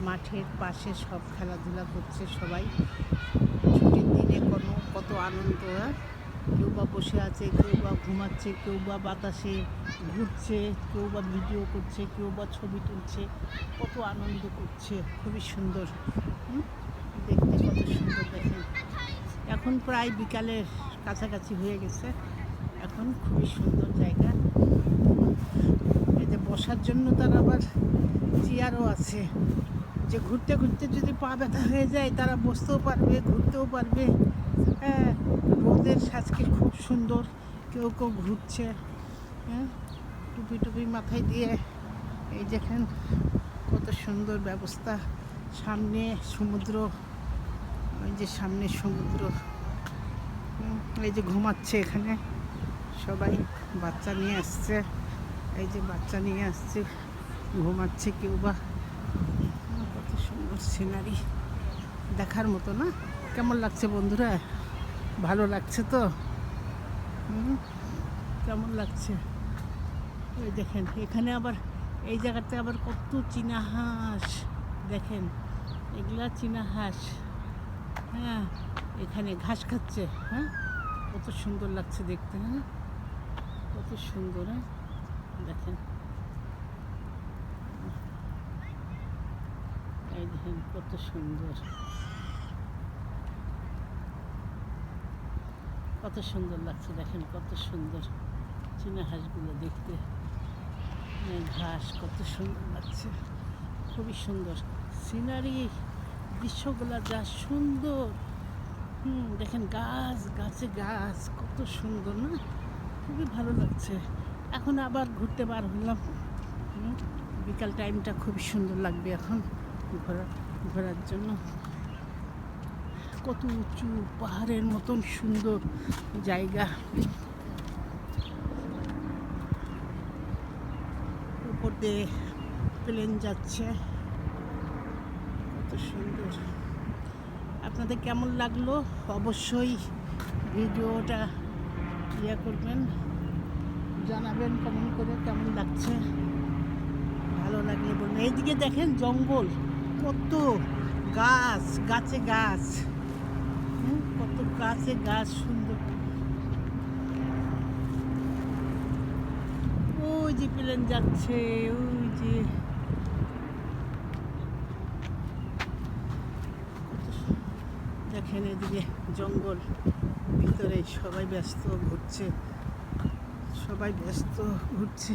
মাঠের পাশে সব খেলাধুলা করছে সবাই। ছুটির দিনে কত আনন্দ। কেউ বা বসে আছে, কেউ বা ঘুমাচ্ছে, কেউ বা বাতাসে ঘুরছে, কেউ বা ভিডিও করছে, কেউ বা ছবি তুলছে, কত আনন্দ করছে। খুবই সুন্দর, দেখতে কত সুন্দর। দেখেন এখন প্রায় বিকালের কাছাকাছি হয়ে গেছে। এখন খুবই সুন্দর জায়গা। এই যে বসার জন্য তার আবার চেয়ারও আছে, যে ঘুরতে ঘুরতে যদি পা ব্যথা হয়ে যায় তারা বসতেও পারবে, ঘুরতেও পারবে। হ্যাঁ, রোদের আজকে খুব সুন্দর। কেউ কেউ ঘুরছে, হ্যাঁ, টুপি টুপি মাথায় দিয়ে। এই দেখেন কত সুন্দর ব্যবস্থা। সামনে সমুদ্র, ওই যে সামনে সমুদ্র। এই যে ঘুমাচ্ছে এখানে সবাই, বাচ্চা নিয়ে আসছে। এই যে বাচ্চা নিয়ে আসছে, ঘুমাচ্ছে কেউ বা। কত সুন্দর সিনারি, দেখার মতো না? কেমন লাগছে বন্ধুরা? ভালো লাগছে তো? কেমন লাগছে? ওই দেখেন এখানে আবার এই জায়গাতে আবার কত চীনা হাঁস। দেখেন এগুলা চীনা হাঁস। হ্যাঁ, এখানে ঘাস খাচ্ছে। হ্যাঁ, কত সুন্দর লাগছে দেখতে। হ্যাঁ, কত সুন্দর। হ্যাঁ, দেখেন এই দেখেন কত সুন্দর, কত সুন্দর লাগছে। দেখেন কত সুন্দর চীনা হাঁসগুলো দেখতে। ঘাস কত সুন্দর লাগছে, খুবই সুন্দর সিনারি, দৃশ্যগুলো যা সুন্দর। দেখেন গাছ, গাছে গাছ, কত সুন্দর না? খুবই ভালো লাগছে। এখন আবার ঘুরতে বার হলাম। বিকাল টাইমটা খুবই সুন্দর লাগবে এখন ঘোরার জন্য। কত উঁচু পাহাড়ের মতন সুন্দর জায়গা। উপর দিয়ে প্লেন যাচ্ছে, কত সুন্দর। আপনাদের কেমন লাগলো অবশ্যই ভিডিওটা করবেন, জানাবেন কমেন্ট করে কেমন লাগছে। ভালো লাগলে বলবেন। এইদিকে দেখেন জঙ্গল, কত গাছ, গাছে গাছ। কত গাছে গাছ, সুন্দর। ওই যে প্লেন যাচ্ছে, ওই যে দেখেন এদিকে জঙ্গল, ভিতরে সবাই ব্যস্ত ঘুরছে, সবাই ব্যস্ত ঘুরছে।